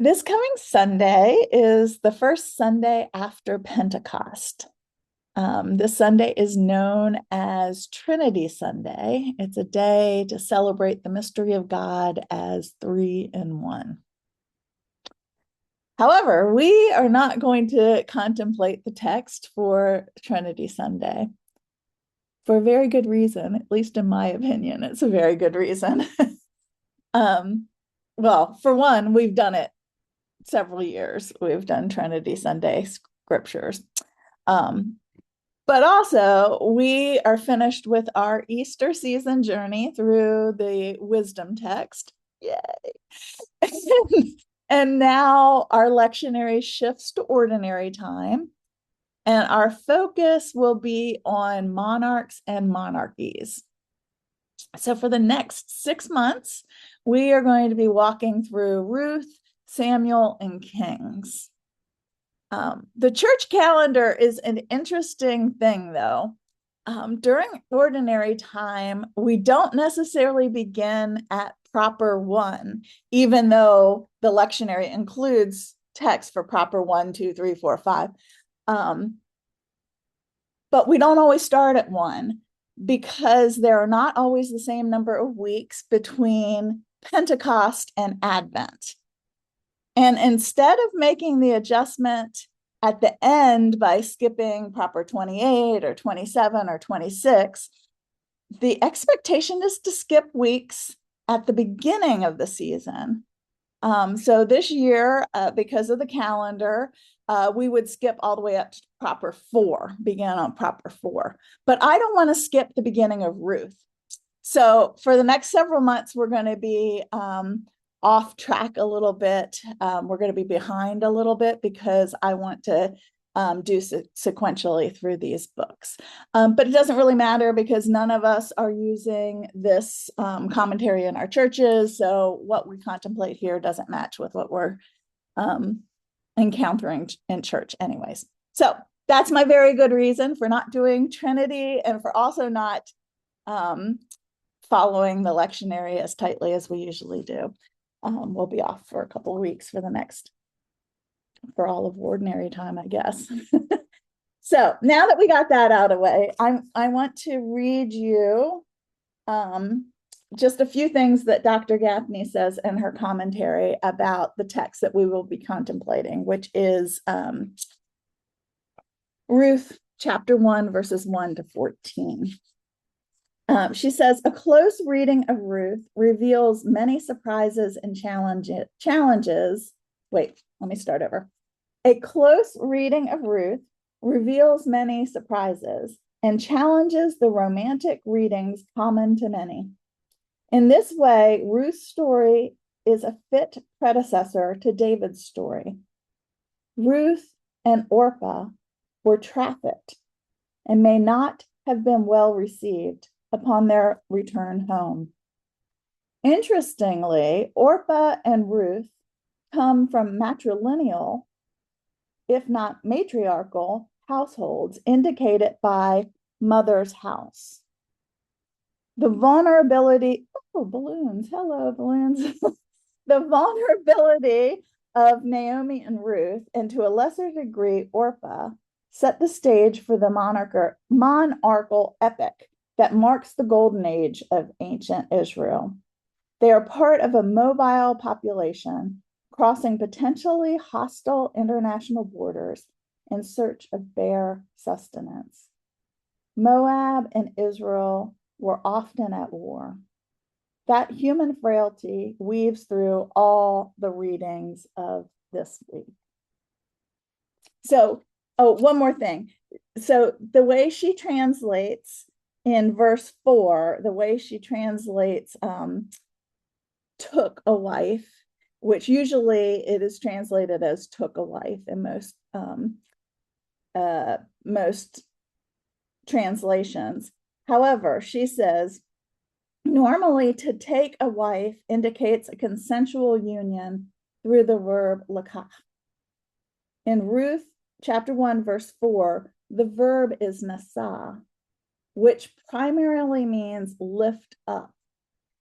This coming Sunday is the first Sunday after Pentecost. This Sunday is known as Trinity Sunday. It's a day to celebrate the mystery of God as three in one. However, we are not going to contemplate the text for Trinity Sunday for a very good reason, at least in my opinion. It's a very good reason. um, well, for one, we've done it several years. We've done Trinity Sunday scriptures. Um, but also, we are finished with our Easter season journey through the wisdom text. Yay. And now our lectionary shifts to ordinary time. And our focus will be on monarchs and monarchies. So for the next 6 months, we are going to be walking through Ruth, Samuel, and Kings. The church calendar is an interesting thing, though. During ordinary time, we don't necessarily begin at proper one, even though the lectionary includes text for proper 1, 2, 3, 4, 5. But we don't always start at one because there are not always the same number of weeks between Pentecost and Advent. And instead of making the adjustment at the end by skipping proper 28 or 27 or 26, the expectation is to skip weeks at the beginning of the season. So this year, because of the calendar, we would skip all the way up to proper 4, begin on proper 4. But I don't want to skip the beginning of Ruth. So for the next several months, we're going to be off track a little bit. We're going to be behind a little bit because I want to do sequentially through these books. But it doesn't really matter because none of us are using this commentary in our churches. So what we contemplate here doesn't match with what we're encountering in church anyways. So that's my very good reason for not doing Trinity and for also not following the lectionary as tightly as we usually do. We'll be off for a couple of weeks for all of ordinary time, I guess. So now that we got that out of the way, I want to read you just a few things that Dr. Gaffney says in her commentary about the text that we will be contemplating, which is Ruth chapter 1, verses 1 to 14. She says, a close reading of Ruth reveals many surprises and challenges. Wait, let me start over. A close reading of Ruth reveals many surprises and challenges the romantic readings common to many. In this way, Ruth's story is a fit predecessor to David's story. Ruth and Orpah were trafficked and may not have been well received upon their return home. Interestingly, Orpah and Ruth come from matrilineal, if not matriarchal, households indicated by mother's house. The vulnerability, oh, balloons, hello, balloons. The vulnerability of Naomi and Ruth, and to a lesser degree, Orpah, set the stage for the monarchal epic that marks the golden age of ancient Israel. They are part of a mobile population crossing potentially hostile international borders in search of bare sustenance. Moab and Israel were often at war. That human frailty weaves through all the readings of this week. So, one more thing. So the way she translates in verse 4, the way she translates took a wife, which usually it is translated as took a wife in most translations. However, she says, normally to take a wife indicates a consensual union through the verb lakach. In Ruth chapter 1, verse 4, the verb is nasa, which primarily means lift up.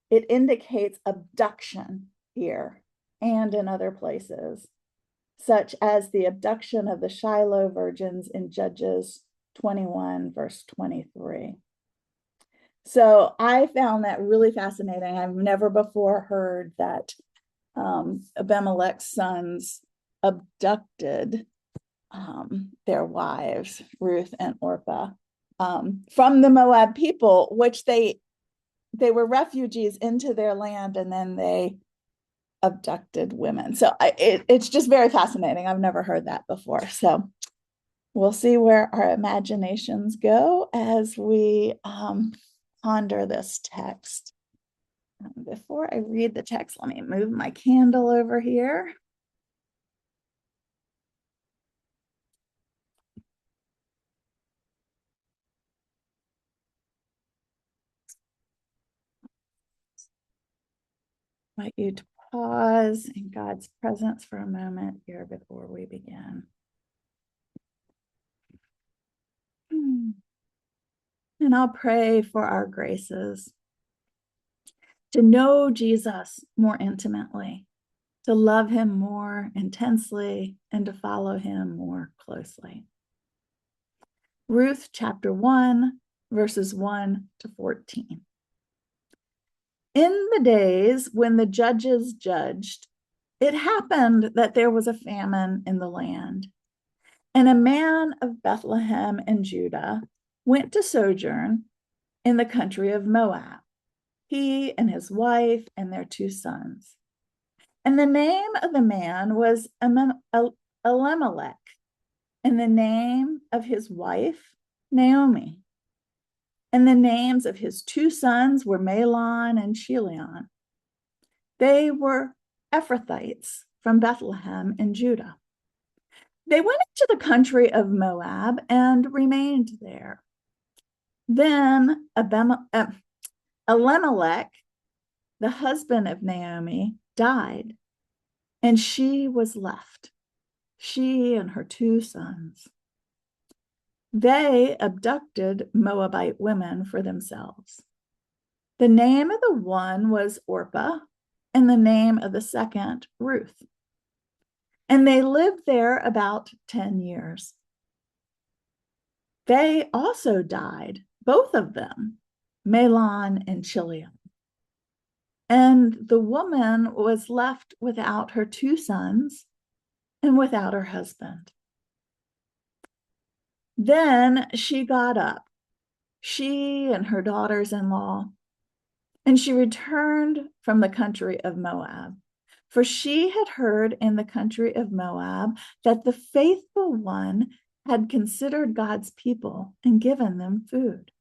It indicates abduction here. and in other places, such as the abduction of the Shiloh virgins in Judges 21, verse 23. So I found that really fascinating. I've never before heard that Abimelech's sons abducted their wives, Ruth and Orpah, from the Moab people, which they were refugees into their land, and then they abducted women. So it's just very fascinating. I've never heard that before. So we'll see where our imaginations go as we ponder this text. Before I read the text, let me move my candle over here. I invite you to pause in God's presence for a moment here before we begin. And I'll pray for our graces to know Jesus more intimately, to love him more intensely, and to follow him more closely. Ruth chapter 1, verses 1 to 14. In the days when the judges judged, it happened that there was a famine in the land, and a man of Bethlehem in Judah went to sojourn in the country of Moab, he and his wife and their 2 sons. And the name of the man was Elimelech, and the name of his wife, Naomi. And the names of his 2 sons were Mahlon and Chilion. They were Ephrathites from Bethlehem in Judah. They went into the country of Moab and remained there. Then Elimelech, the husband of Naomi, died, and she was left, she and her 2 sons. They abducted Moabite women for themselves. The name of the one was Orpah, and the name of the second, Ruth. And they lived there about 10 years. They also died, both of them, Mahlon and Chilion. And the woman was left without her 2 sons and without her husband. Then she got up, she and her daughters-in-law, and she returned from the country of Moab. For she had heard in the country of Moab that the faithful one had considered God's people and given them food.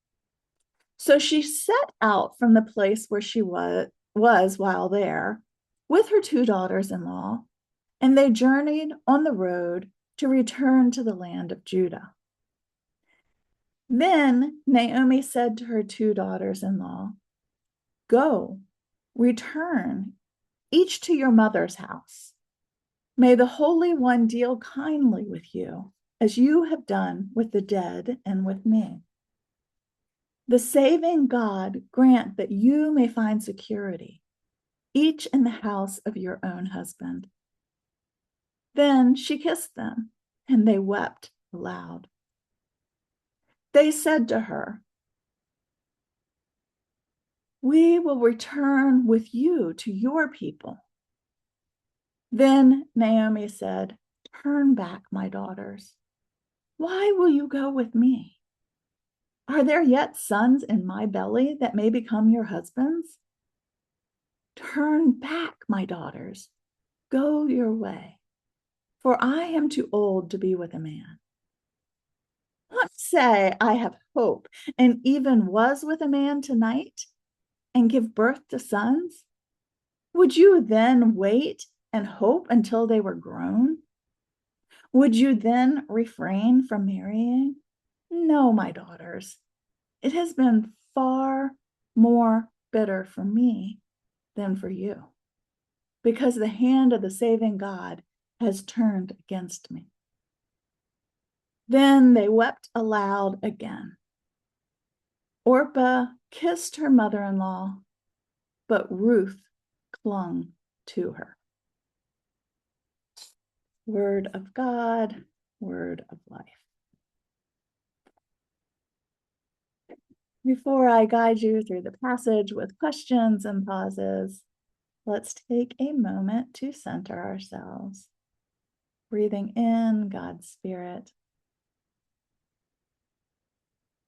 So she set out from the place where she was while there with her 2 daughters-in-law, and they journeyed on the road to return to the land of Judah. Then Naomi said to her 2 daughters-in-law, "Go, return, each to your mother's house. May the Holy One deal kindly with you, as you have done with the dead and with me. The saving God grant that you may find security, each in the house of your own husband." Then she kissed them, and they wept aloud. They said to her, "We will return with you to your people." Then Naomi said, "Turn back, my daughters. Why will you go with me? Are there yet sons in my belly that may become your husbands? Turn back, my daughters. Go your way, for I am too old to be with a man. Let's say I have hope and even was with a man tonight and give birth to sons. Would you then wait and hope until they were grown? Would you then refrain from marrying? No, my daughters. It has been far more bitter for me than for you, because the hand of the saving God has turned against me." Then they wept aloud again. Orpah kissed her mother-in-law, but Ruth clung to her. Word of God, word of life. Before I guide you through the passage with questions and pauses, let's take a moment to center ourselves, breathing in God's Spirit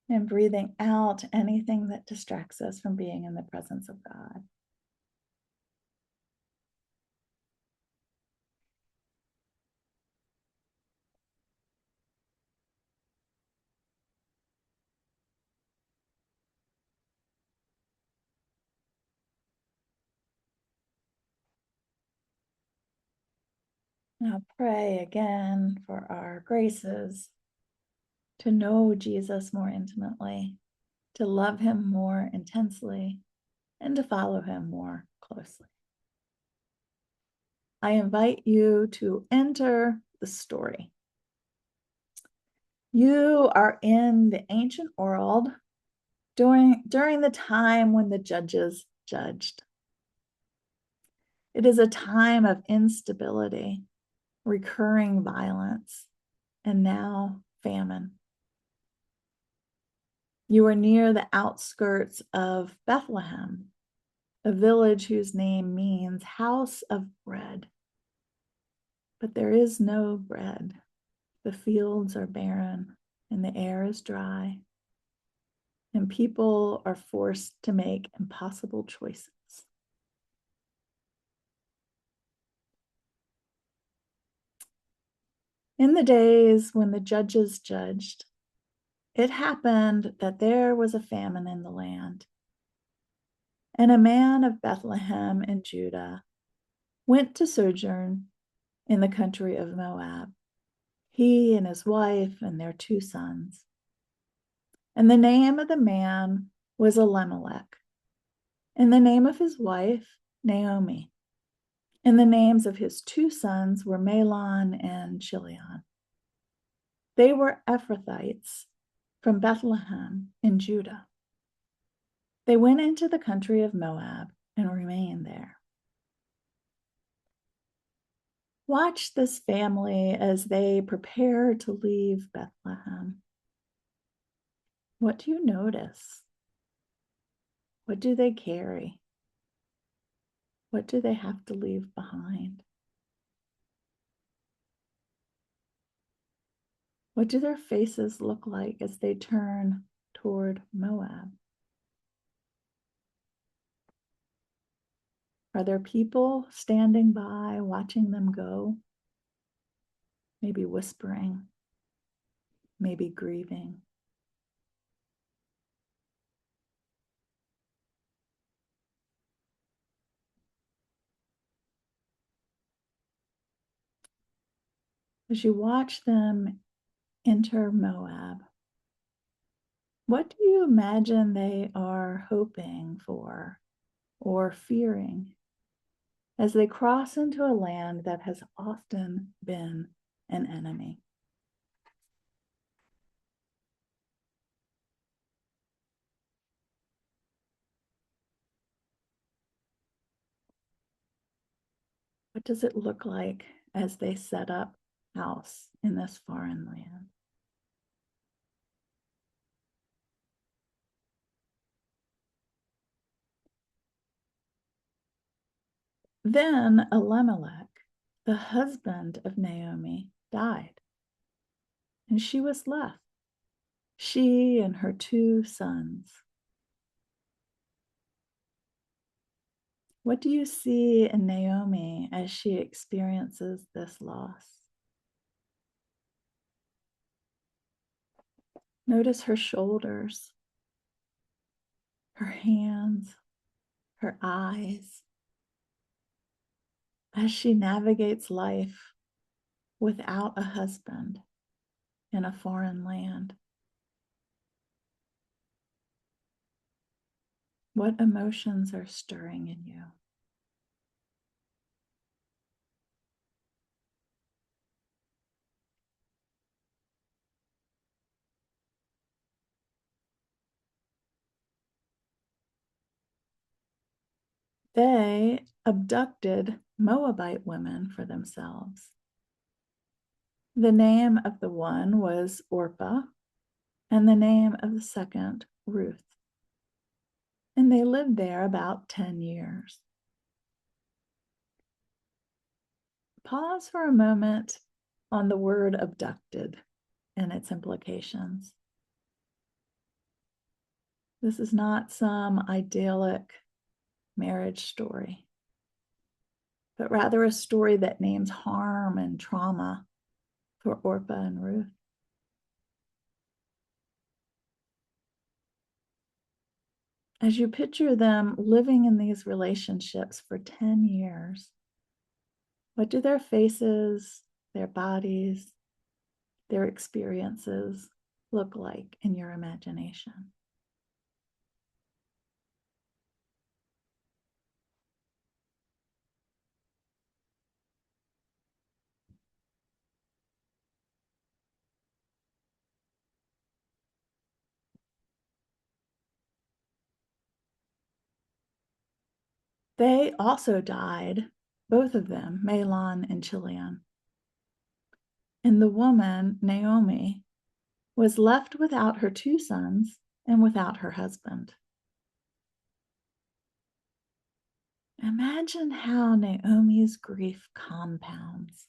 and breathing out anything that distracts us from being in the presence of God. Now pray again for our graces to know Jesus more intimately, to love him more intensely, and to follow him more closely. I invite you to enter the story. You are in the ancient world during the time when the judges judged. It is a time of instability, recurring violence, and now famine. You are near the outskirts of Bethlehem, a village whose name means house of bread. But there is no bread. The fields are barren and the air is dry, and people are forced to make impossible choices. In the days when the judges judged, it happened that there was a famine in the land. And a man of Bethlehem in Judah went to sojourn in the country of Moab, he and his wife and their 2 sons. And the name of the man was Elimelech, and the name of his wife, Naomi. And the names of his 2 sons were Mahlon and Chilion. They were Ephrathites from Bethlehem in Judah. They went into the country of Moab and remained there. Watch this family as they prepare to leave Bethlehem. What do you notice? What do they carry? What do they have to leave behind? What do their faces look like as they turn toward Moab? Are there people standing by watching them go? Maybe whispering, maybe grieving. As you watch them enter Moab, what do you imagine they are hoping for or fearing as they cross into a land that has often been an enemy? What does it look like as they set up house in this foreign land? Then Elimelech, the husband of Naomi, died, and she was left, she and her 2 sons. What do you see in Naomi as she experiences this loss? Notice her shoulders, her hands, her eyes, as she navigates life without a husband in a foreign land. What emotions are stirring in you? They abducted Moabite women for themselves. The name of the one was Orpah, and the name of the second, Ruth. And they lived there about 10 years. Pause for a moment on the word abducted and its implications. This is not some idyllic marriage story, but rather a story that names harm and trauma for Orpah and Ruth. As you picture them living in these relationships for 10 years, what do their faces, their bodies, their experiences look like in your imagination? They also died, both of them, Mahlon and Chilion. And the woman, Naomi, was left without her two sons and without her husband. Imagine how Naomi's grief compounds.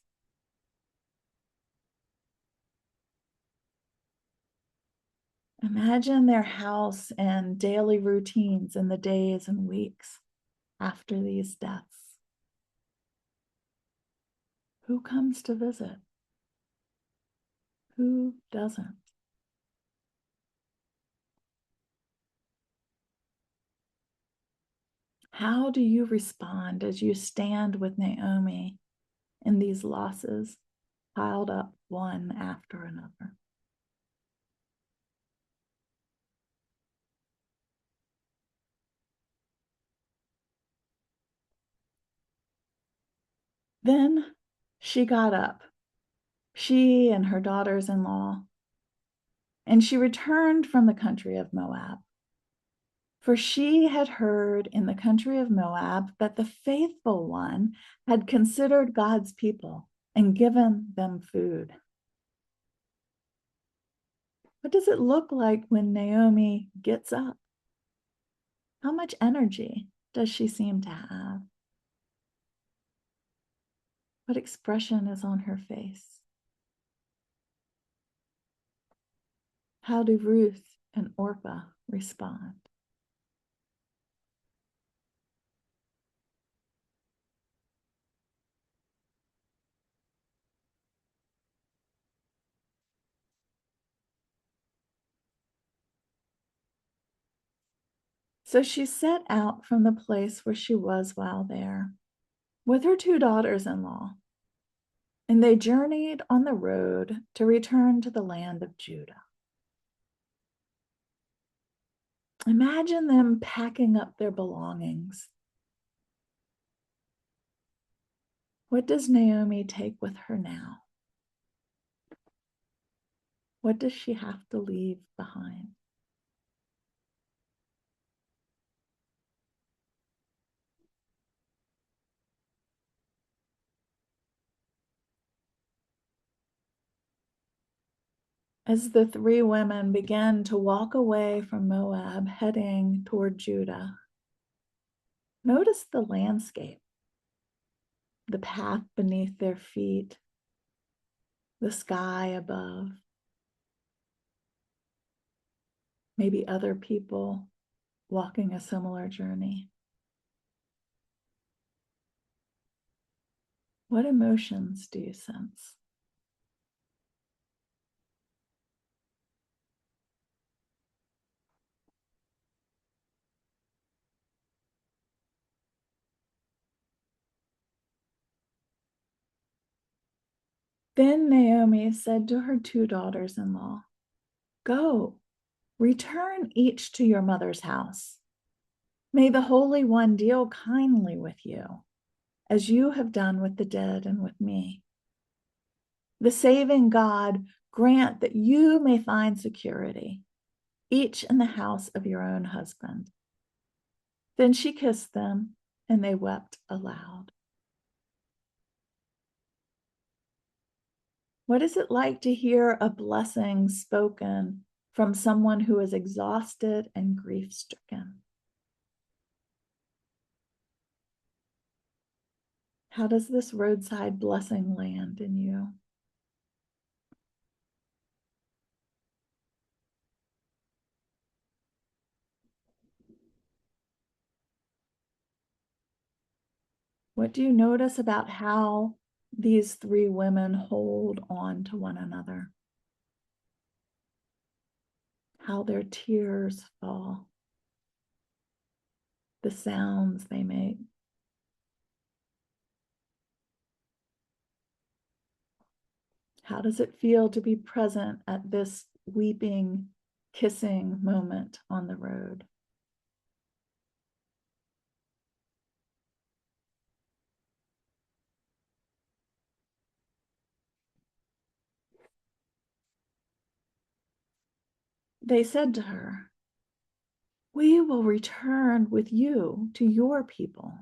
Imagine their house and daily routines in the days and weeks after these deaths. Who comes to visit? Who doesn't? How do you respond as you stand with Naomi in these losses piled up one after another? Then she got up, she and her daughters-in-law, and she returned from the country of Moab. For she had heard in the country of Moab that the faithful one had considered God's people and given them food. What does it look like when Naomi gets up? How much energy does she seem to have? What expression is on her face? How do Ruth and Orpah respond? So she set out from the place where she was while there with her two daughters-in-law, and they journeyed on the road to return to the land of Judah. Imagine them packing up their belongings. What does Naomi take with her now? What does she have to leave behind? As the three women began to walk away from Moab, heading toward Judah, notice the landscape, the path beneath their feet, the sky above, maybe other people walking a similar journey. What emotions do you sense? Then Naomi said to her two daughters-in-law, "Go, return each to your mother's house. May the Holy One deal kindly with you, as you have done with the dead and with me. The saving God grant that you may find security, each in the house of your own husband." Then she kissed them, and they wept aloud. What is it like to hear a blessing spoken from someone who is exhausted and grief-stricken? How does this roadside blessing land in you? What do you notice about how these three women hold on to one another? How their tears fall, the sounds they make. How does it feel to be present at this weeping, kissing moment on the road? They said to her, "We will return with you to your people."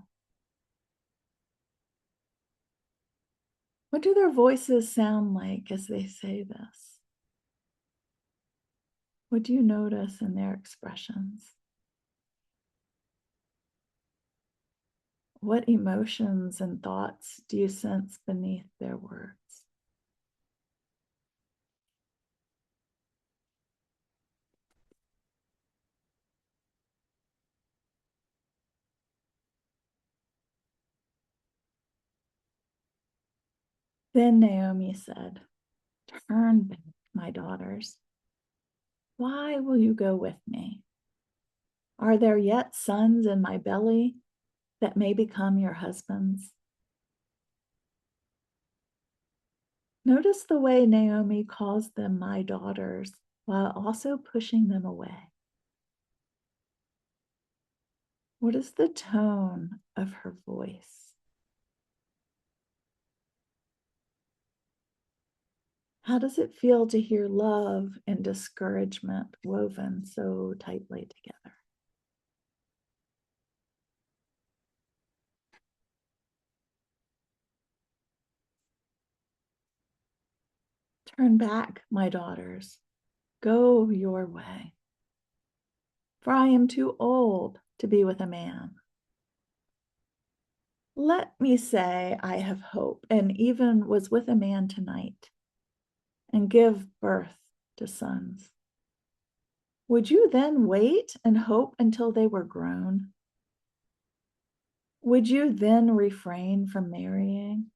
What do their voices sound like as they say this? What do you notice in their expressions? What emotions and thoughts do you sense beneath their words? Then Naomi said, "Turn back, my daughters. Why will you go with me? Are there yet sons in my belly that may become your husbands?" Notice the way Naomi calls them my daughters while also pushing them away. What is the tone of her voice? How does it feel to hear love and discouragement woven so tightly together? Turn back, my daughters. Go your way. For I am too old to be with a man. Let me say I have hope and even was with a man tonight and give birth to sons. Would you then wait and hope until they were grown? Would you then refrain from marrying?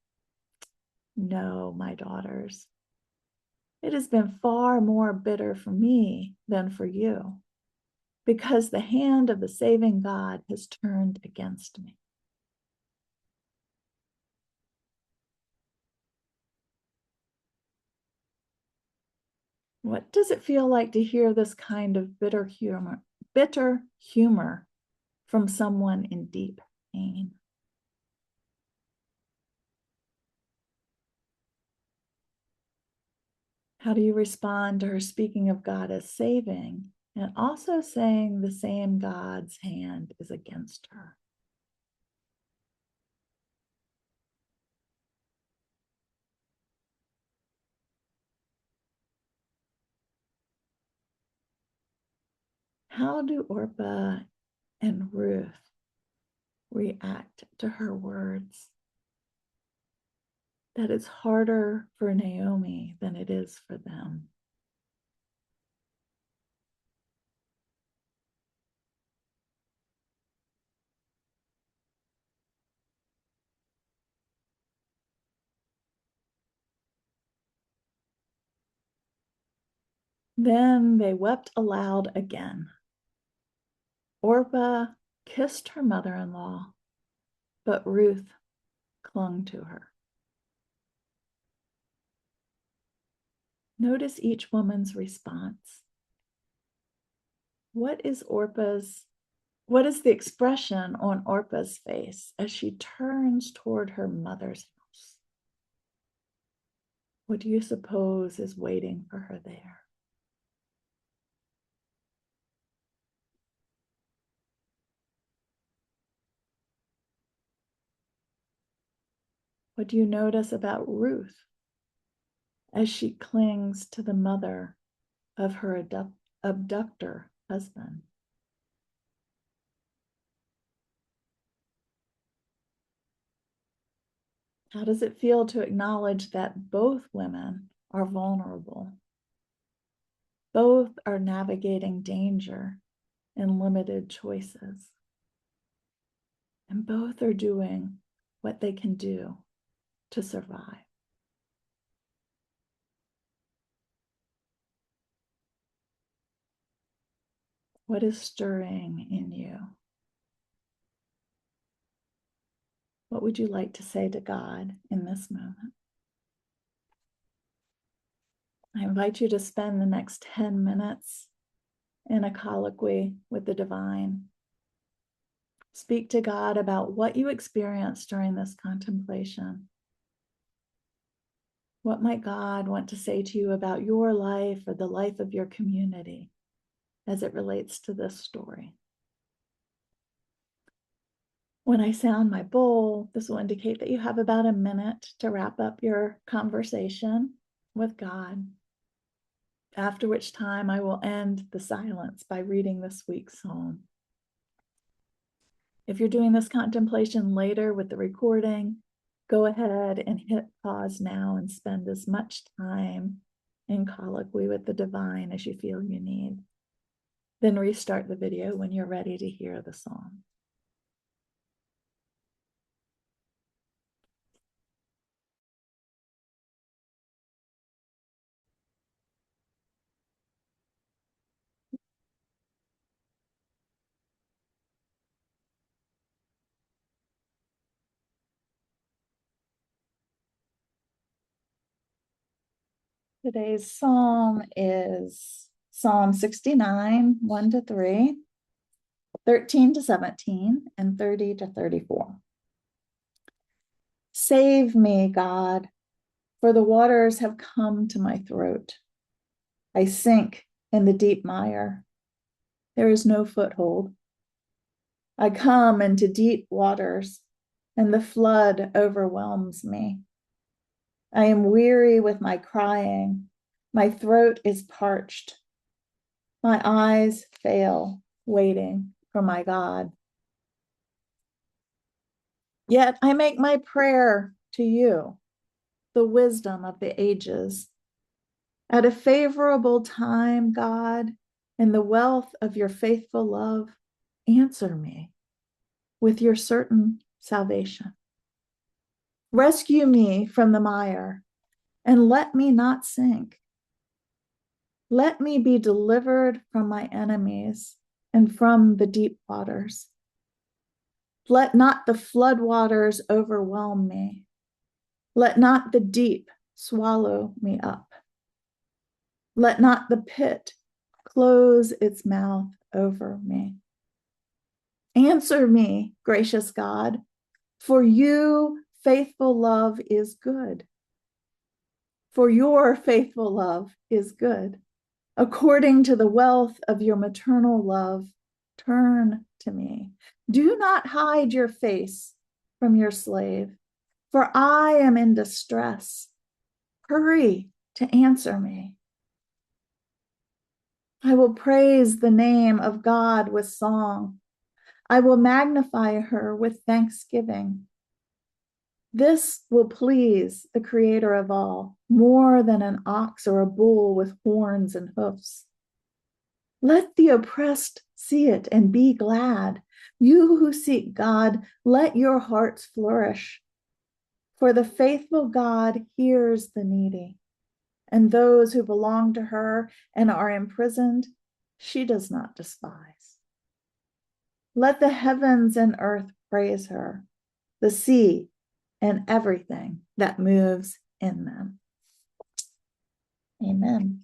No, my daughters. It has been far more bitter for me than for you, because the hand of the saving God has turned against me. What does it feel like to hear this kind of bitter humor from someone in deep pain? How do you respond to her speaking of God as saving and also saying the same God's hand is against her? How do Orpah and Ruth react to her words? That it's harder for Naomi than it is for them. Then they wept aloud again. Orpah kissed her mother-in-law, but Ruth clung to her. Notice each woman's response. What is the expression on Orpah's face as she turns toward her mother's house? What do you suppose is waiting for her there? What do you notice about Ruth? as she clings to the mother of her abductor husband. How does it feel to acknowledge that both women are vulnerable? Both are navigating danger and limited choices. And both are doing what they can do to survive. What is stirring in you? What would you like to say to God in this moment? I invite you to spend the next 10 minutes in a colloquy with the divine. Speak to God about what you experienced during this contemplation. What might God want to say to you about your life or the life of your community as it relates to this story? When I sound my bowl, this will indicate that you have about a minute to wrap up your conversation with God, after which time I will end the silence by reading this week's psalm. If you're doing this contemplation later with the recording, go ahead and hit pause now and spend as much time in colloquy with the divine as you feel you need. Then restart the video when you're ready to hear the psalm. Today's psalm is Psalm 69, 1 to 3, 13 to 17, and 30 to 34. Save me, God, for the waters have come to my throat. I sink in the deep mire. There is no foothold. I come into deep waters, and the flood overwhelms me. I am weary with my crying. My throat is parched. My eyes fail, waiting for my God. Yet I make my prayer to you, the wisdom of the ages. At a favorable time, God, in the wealth of your faithful love, answer me with your certain salvation. Rescue me from the mire and let me not sink. Let me be delivered from my enemies and from the deep waters. Let not the flood waters overwhelm me. Let not the deep swallow me up. Let not the pit close its mouth over me. Answer me, gracious God, for you, faithful love is good. For your faithful love is good. According to the wealth of your maternal love, turn to me. Do not hide your face from your slave, for I am in distress. Hurry to answer me. I will praise the name of God with song. I will magnify her with thanksgiving. This will please the Creator of all, more than an ox or a bull with horns and hoofs. Let the oppressed see it and be glad. You who seek God, let your hearts flourish. For the faithful God hears the needy, and those who belong to her and are imprisoned, she does not despise. Let the heavens and earth praise her, the sea and everything that moves in them. Amen.